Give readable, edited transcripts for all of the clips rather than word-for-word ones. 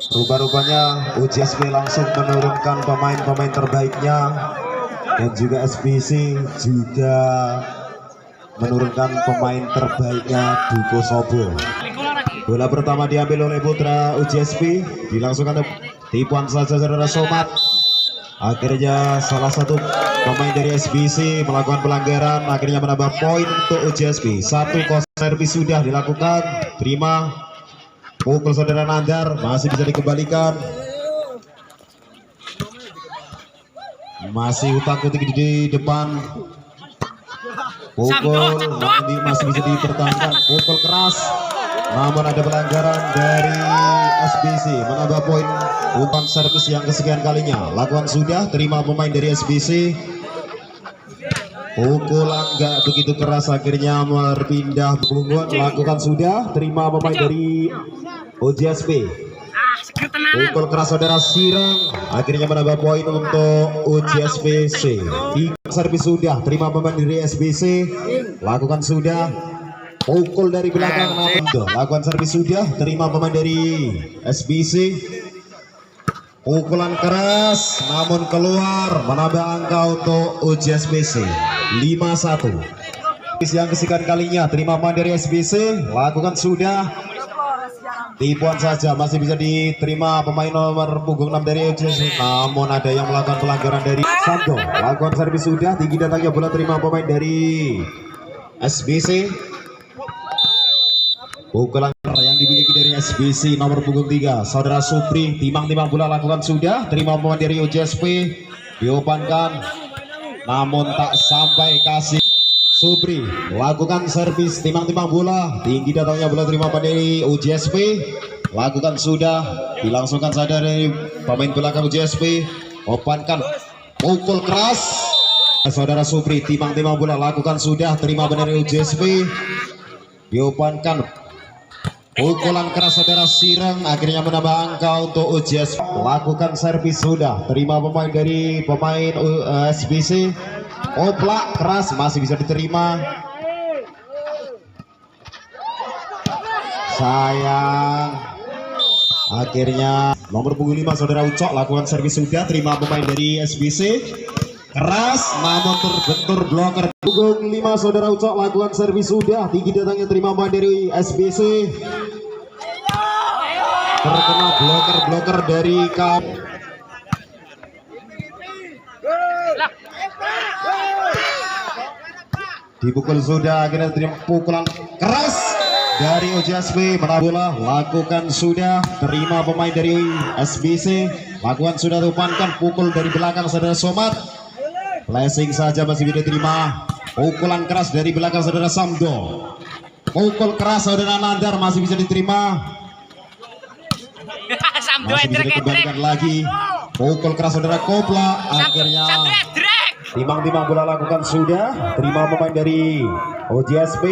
Rupa-rupanya UJSP langsung menurunkan pemain-pemain terbaiknya, dan juga SBC juga menurunkan pemain terbaiknya Duko Sobo. Bola pertama diambil oleh putra UJSP, dilangsungkan tipuan saja saudara Somat. Akhirnya salah satu pemain dari SBC melakukan pelanggaran, akhirnya menambah poin untuk UJSP. 1-0 servis sudah dilakukan, terima pukul saudara Nandar, masih bisa dikembalikan. Masih utak-utik di depan. Pukul masih bisa dipertahankan, pukul keras, namun ada pelanggaran dari SBC, menambah poin umpan servis yang kesekian kalinya. Lakukan sudah, terima pemain dari SBC. Pukulan nggak begitu keras, akhirnya berpindah punggung. Lakukan sudah, terima pemain dari UJSP. Pukul keras saudara Sirang, akhirnya menambah poin untuk UJSPC. Servis sudah, terima pemain dari SBC. Lakukan sudah, pukul dari belakang, lakukan servis sudah, terima pemain dari SBC. Pukulan keras, namun keluar, menambah angka untuk UJSPC. 5-1. Yang kesekian kalinya, terima pemain dari SBC. Lakukan sudah, tipuan saja, masih bisa diterima pemain nomor punggung 6 dari UJSP, namun ada yang melakukan pelanggaran dari Santo. Lakukan servis sudah, tinggi datangnya bola, terima pemain dari SBC. Pukulan yang dimiliki dari SBC nomor punggung 3 saudara Supri, timang-timang bola, lakukan sudah, terima pemain dari UJSP, diopankan namun tak sampai kasih. Supri lakukan servis, timang-timang bola, tinggi datangnya bola, terima pemain dari UJSP. Lakukan sudah, dilangsungkan saja dari pemain belakang UJSP, opankan, pukul keras saudara Supri, timang-timang bola, lakukan sudah, terima pemain dari UJSP, diopankan. Pukulan keras saudara Sireng, akhirnya menambah angka untuk UJSP. Lakukan servis sudah, terima pemain dari pemain SBC. Oplak keras, masih bisa diterima. Sayang, akhirnya nomor punggung 5 saudara Ucok, lakukan servis sudah, terima pemain dari SBC. Keras, namun terbentur bloker. Punggung 5 saudara Ucok, lakukan servis sudah, tinggi datangnya, terima pemain dari SBC. Terkena bloker dari Kap. Dipukul sudah, akhirnya terima pukulan keras dari UJSP, menang bola. Lakukan sudah, terima pemain dari SBC. Lakukan sudah, tupankan, pukul dari belakang saudara Somat. Flashing saja, masih bisa diterima. Pukulan keras dari belakang saudara Samdo. Pukul keras saudara Nandar, masih bisa diterima. Masih bisa dikembalikan lagi. Pukul keras saudara Kopla, akhirnya timang-timang bola, lakukan sudah, terima pemain dari UJSP.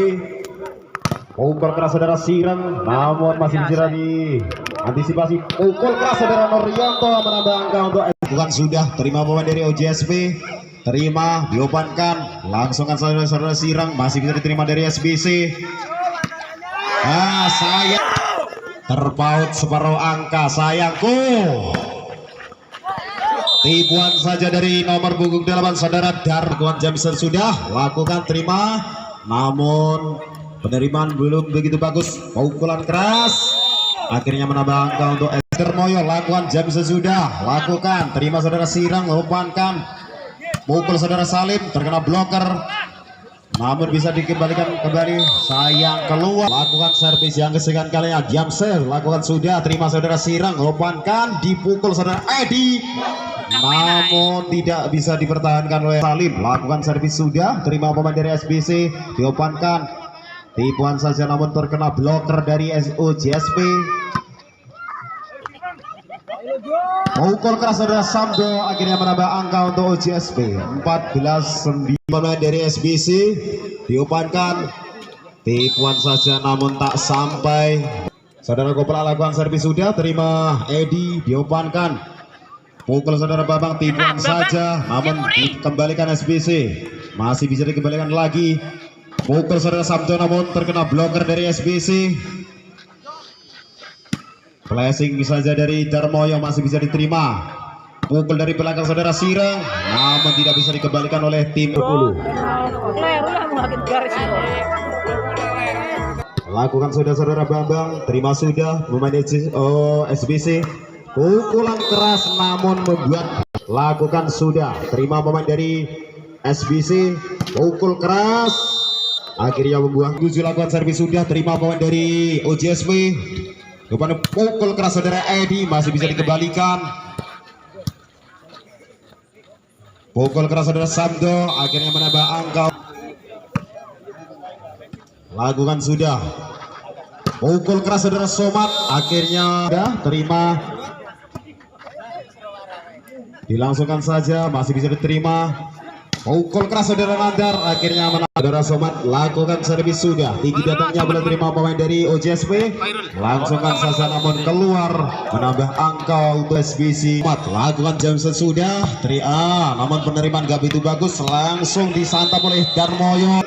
Pukul keras saudara Sireng, namun masih bisa diantisipasi. Pukul keras saudara Norianto, menambah angka untuk lakukan sudah, terima pemain dari UJSP. Terima, diopankan, langsungkan saudara Sireng, masih bisa diterima dari SBC. Sayang, terpaut separuh angka, sayangku. Tipuan saja dari nomor punggung 8 saudara Darwan Jamison sudah, lakukan, terima, namun penerimaan belum begitu bagus. Pukulan keras, akhirnya menambah angka untuk Esther Moyo. Lakukan Jamison sudah, lakukan, terima saudara Sirang, umpankan, pukul saudara Salim, terkena bloker, namun bisa dikembalikan kembali, sayang, keluar. Lakukan servis yang kesekian kalinya, Jamsel, lakukan sudah, terima saudara Sirang, umpankan, dipukul saudara Edi, namun tidak bisa dipertahankan oleh Salim. Lakukan servis sudah, terima pemain dari SBC, diopankan, tipuan saja namun terkena bloker dari UJSP. Pukul keras saudara Samdo, akhirnya menambah angka untuk UJSP. 14-9 pemain dari SBC, diopankan, tipuan saja namun tak sampai. Saudara Kopla lakukan servis sudah, terima Edi, diopankan. Pukul saudara Babang, tipuan saja, namun dikembalikan SBC. Masih bisa dikembalikan lagi. Pukul saudara Sabdo, namun terkena bloker dari SBC. Flashing saja dari Darmoyo masih bisa diterima. Pukul dari belakang saudara Sirang, namun tidak bisa dikembalikan oleh tim 10. Lakukan saudara Bambang, terima sudah pemain SBC. Pukulan keras namun membuat. Lakukan sudah, terima pemain dari SBC. Pukul keras, akhirnya membuang. 7 lakukan servis sudah, terima pemain dari OJSP. Depan pukul keras saudara Edi masih bisa dikembalikan. Pukul keras saudara Samdo akhirnya menambah angka. Lakukan sudah. Pukul keras saudara Somat akhirnya sudah terima. Dilangsungkan saja masih bisa diterima. Pukul keras saudara Nandar akhirnya menang. Saudara Somat lakukan servis sudah. Tinggi datangnya belum terima pemain dari OJSP. Langsungkan saja namun keluar menambah angka untuk SBC. Somat lakukan jam sesudah. Namun penerimaan gak begitu bagus. Langsung disantap oleh Darmoyo.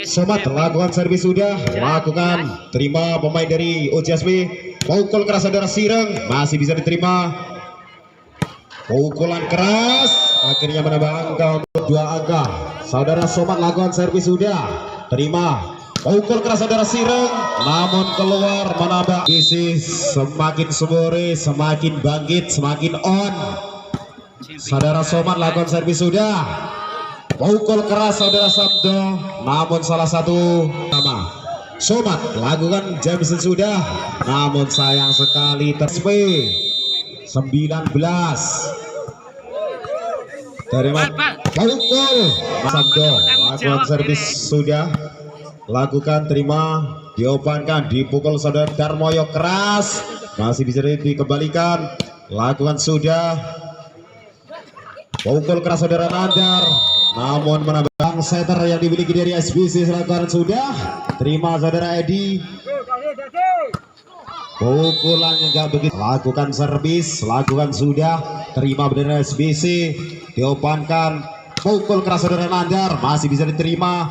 Somat lakukan servis sudah. Lakukan terima pemain dari OJSP. Pukul keras saudara Sireng masih bisa diterima. Pukulan keras akhirnya menambah angka untuk 2 angka. Saudara Somat lakukan servis sudah. Terima. Pukul keras saudara Sireng namun keluar menambah. Bisnis semakin sore, semakin bangkit, semakin on. Saudara Somat lakukan servis sudah. Pukul keras saudara Sabdo namun salah satu sama. Somat lakukan Jameson sudah namun sayang sekali terspe. 19 dari pukul Sabdo lakukan servis sudah. Lakukan terima diopankan dipukul saudara Darmoyo keras masih bisa dikembalikan. Lakukan sudah. Pukul keras saudara Nandar namun menambah setter yang dimiliki dari SBC. Lakukan sudah. Terima saudara Edi. Pukulannya enggak begitu. Lakukan servis, lakukan sudah. Terima bendera SBC, diopankan. Pukul keras saudara Nandar masih bisa diterima.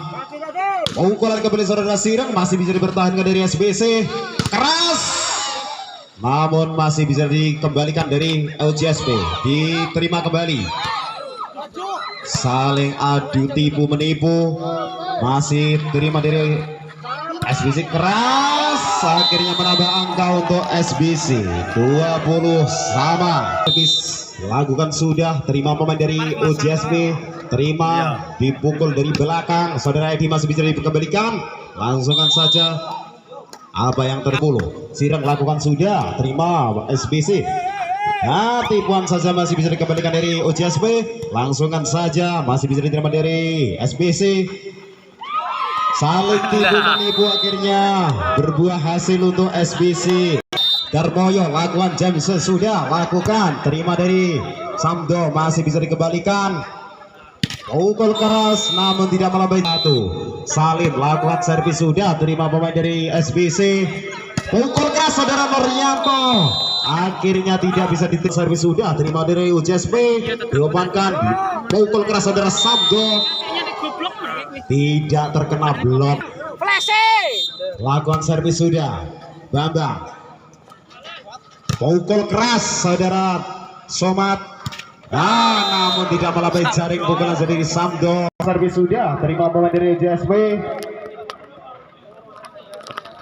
Pukulan kembali saudara Sireng masih bisa dipertahankan dari SBC. Keras, namun masih bisa dikembalikan dari OJSP. Diterima kembali. Saling adu tipu menipu. Masih terima dari SBC keras, akhirnya menambah angka untuk SBC 20 sama. Lakukan sudah, terima pemain dari OJSP, terima dipukul dari belakang. Saudara Edi masih bisa dikembalikan. Langsungkan saja apa yang terpuluh. Sirang lakukan sudah, terima SBC. Nah, tipuan saja masih bisa dikembalikan dari OJSP. Langsungkan saja masih bisa diterima dari SBC. Saling tipu menipu akhirnya berbuah hasil untuk SBC. Darmoyo lakukan jam sesudah, lakukan terima dari Samdo masih bisa dikembalikan. Pukul keras namun tidak melampaui satu. Salim lakukan servis sudah, terima pemain dari SBC. Pukul keras saudara Nuryanto akhirnya tidak bisa diterima. Servis sudah, terima dari UJSP, diopankan. Pukul keras saudara Samdo tidak terkena blok. Lakukan servis sudah, Bambang. Pukul keras saudara Somat. Namun tidak melampaui jaring. Pukulan dari Samdo. Servis sudah, terima pemain dari JSP.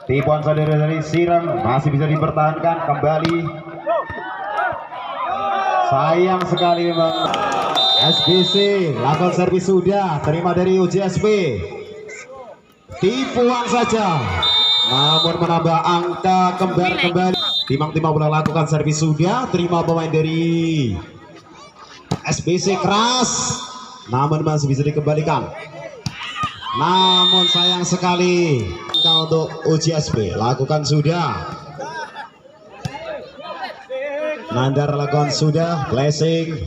Tipuan saudara dari Sirang masih bisa dipertahankan kembali. Sayang sekali memang. SBC lakukan servis sudah, terima dari UJSP. Tipuan saja namun menambah angka kembali. Timang-timang boleh lakukan servis sudah, terima pemain dari SBC keras namun masih bisa dikembalikan. Namun sayang sekali angka untuk UJSP. Lakukan sudah, Nandar lakukan sudah, blessing.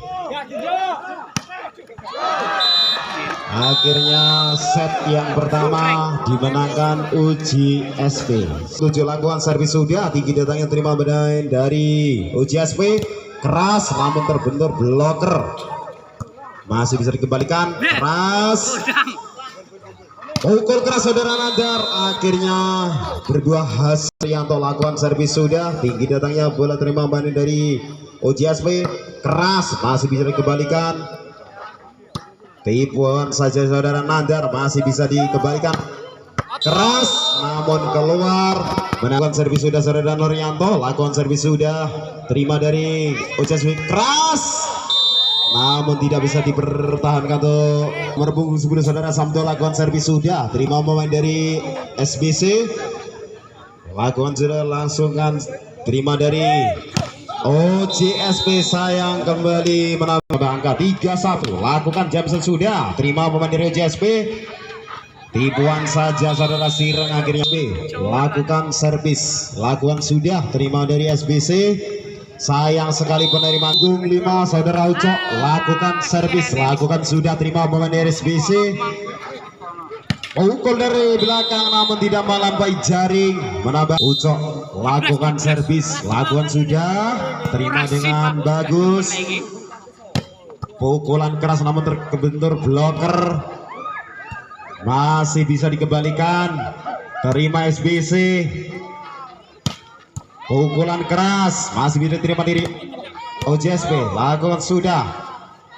Akhirnya set yang pertama dimenangkan UJSP. 7 lakukan servis sudah, tinggi datangnya terima bedain dari UJSP. Keras namun terbentur bloker. Masih bisa dikembalikan. Keras. Pukul keras saudara Nandar, akhirnya berdua Hasrianto lakukan servis sudah, tinggi datangnya bola terima banding dari OJSP, keras masih bisa dikembalikan, tipuan saja saudara Nandar masih bisa dikembalikan, keras namun keluar, menawan servis sudah saudara Norianto, lakukan servis sudah, terima dari OJSP, keras namun tidak bisa dipertahankan untuk merebut sebelum saudara Samto, lakukan servis sudah, terima pemain dari SBC, lakukan sudah langsungkan, terima dari OJSP, sayang kembali menambah angka 3-1, lakukan Jamsen sudah, terima pemain dari OJSP, tipuan saja saudara Sireng, akhirnya lakukan servis, lakukan sudah, terima dari SBC, sayang sekali penerima punggung 5 saudara Ucok, lakukan servis, lakukan sudah, terima pemain dari SBC, pukul dari belakang namun tidak melampaui jaring, menambah Ucok, lakukan servis, lakukan sudah, terima dengan bagus, pukulan keras namun terbentur bloker, masih bisa dikembalikan, terima SBC, pukulan keras masih bisa diterima diri OJSP, lakukan sudah,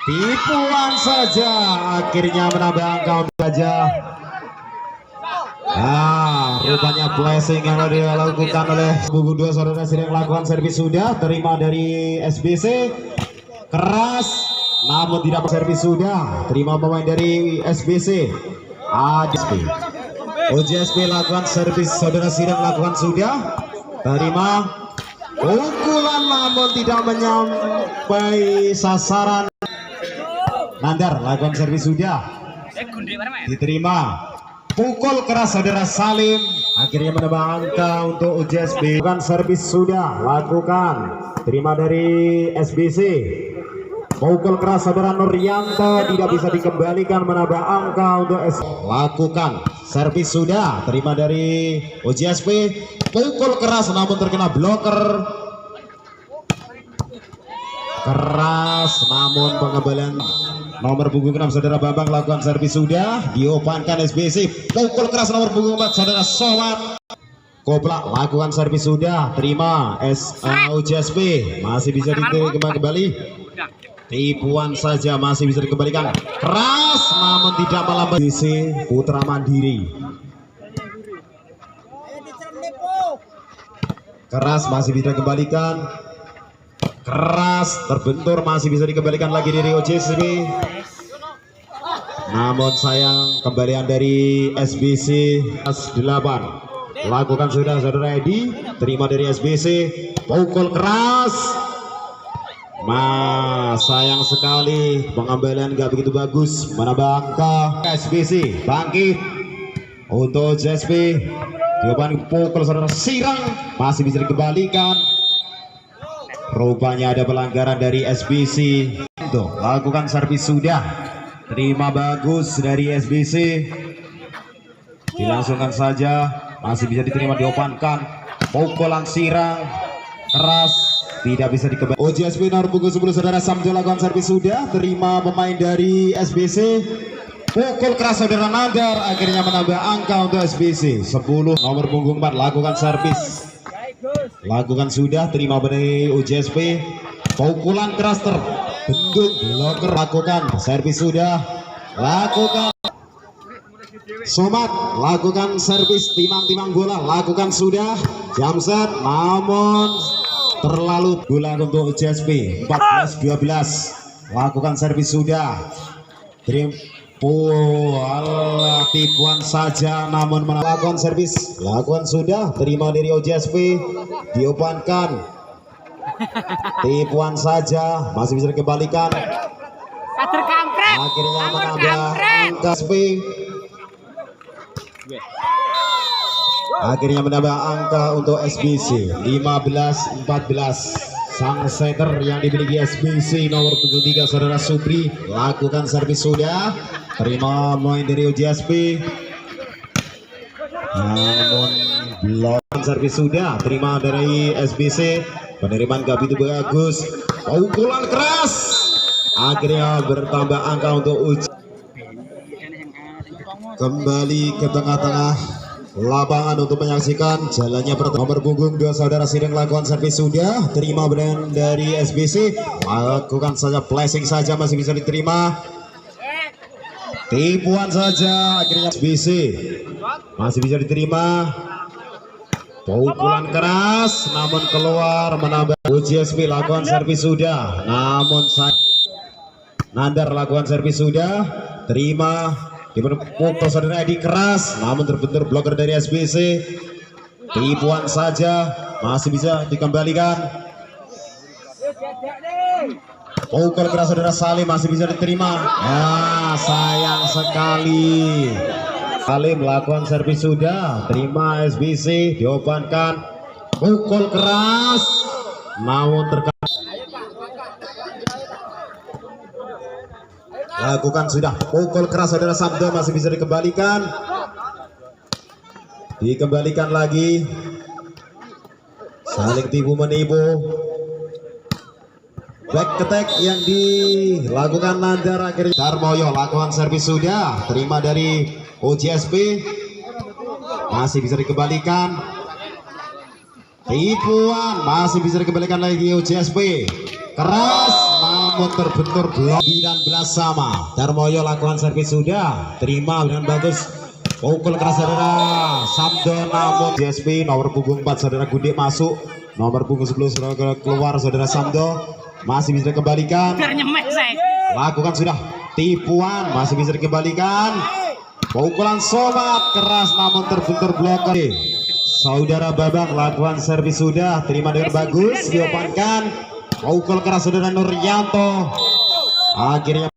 tipuan saja, akhirnya menambah angka saja. Rupanya blessing yang dilakukan oleh buku 2 saudara Sireng, lakukan servis sudah, terima dari SBC, keras namun tidak servis sudah, terima pemain dari SBC, OJSP lakukan servis saudara Sireng, lakukan sudah, terima pukulan namun tidak menyampai sasaran, Nandar lakukan servis sudah, diterima, pukul keras saudara Salim, akhirnya menambah angka untuk OJSP, lakukan servis sudah, lakukan, terima dari SBC, pukul keras saudara Nurianto tidak bisa dikembalikan, menambah angka untuk lakukan servis sudah, terima dari OJSP, pukul keras namun terkena bloker, keras namun pengembalian nomor punggung 6 saudara Bambang, lakukan servis sudah, diopankan SBC, pukul keras nomor punggung 4 saudara Sowan Koplak, lakukan servis sudah, terima OJSP, masih bisa diterima kembali, tipuan saja masih bisa dikembalikan, keras namun tidak melampaui SBC Putra Mandiri, keras masih bisa dikembalikan, keras terbentur masih bisa dikembalikan lagi dari OJSP, namun sayang kembalian dari SBC 8, lakukan sudah saudara Edi, terima dari SBC, pukul keras, sayang sekali pengembalian gak begitu bagus, menambah angka SBC, bangkit untuk OJSP, jawaban pukul saudara Sirang masih bisa dikembalikan, rupanya ada pelanggaran dari SBC, lakukan servis sudah, terima bagus dari SBC, dilangsungkan saja, masih bisa diterima, diopankan, pukulan Sirang keras tidak bisa dikembalikan. OJSP nomor punggung 10 saudara Samjo, lakukan servis sudah, terima pemain dari SBC, pukul keras saudara Nandar, akhirnya menambah angka untuk SBC 10 nomor punggung 4, lakukan servis, lakukan sudah, terima dari OJSP, pukulan keras terbentuk bloker, lakukan servis sudah, lakukan Somat, lakukan servis, timang-timang bola, lakukan sudah, Jamset namun terlalu bola untuk OJSP 14-12, lakukan servis sudah, tipuan saja namun melakukan servis, lakukan sudah, terima dari OJSP, diopankan, tipuan saja masih bisa dikembalikan, akhirnya menambah angka SP, akhirnya menambah angka untuk SBC 15-14, sang setter yang dimiliki SBC nomor punggung 3 saudara Supri, lakukan servis sudah, terima main dari OJSP, namun belum servis sudah, terima dari SBC, penerimaan gak begitu bagus, pukulan keras, akhirnya bertambah angka untuk kembali ke tengah-tengah lapangan untuk menyaksikan jalannya pertandingan. Nomor punggung 2 saudara Sireng lakukan servis sudah, terima brand dari SBC, lakukan saja flashing saja, masih bisa diterima, tipuan saja akhirnya SBC masih bisa diterima, pukulan keras namun keluar menambah. UJSP lakukan servis sudah, namun Nandar lakukan servis sudah, terima, dipukul saudara Edi keras namun terbentur bloker dari SBC, tipuan saja masih bisa dikembalikan, pukul keras saudara Salim masih bisa diterima, ya sayang sekali. Salim melakukan servis sudah, terima SBC, diobankan, pukul keras namun lakukan sudah, pukul keras saudara Sabdo masih bisa dikembalikan, lagi, saling tipu menipu, back attack yang dilakukan Nandar akhirnya. Darmoyo lakukan servis sudah, terima dari OJSP masih bisa dikembalikan, tipuan masih bisa dikembalikan lagi OJSP, keras namun terbentur blok. 19 sama, Darmoyo lakukan servis sudah, terima dengan bagus, pukul keras saudara Sabdo namun OJSP. Nomor punggung 4 saudara Gudik masuk, nomor punggung 10 saudara keluar saudara Sabdo masih bisa dikembalikan, lakukan sudah, tipuan masih bisa dikembalikan, pukulan somat keras namun terbentur blok. Saudara Babang lakukan servis sudah, terima dengan bagus, diopankan, pukul keras saudara Nuryanto akhirnya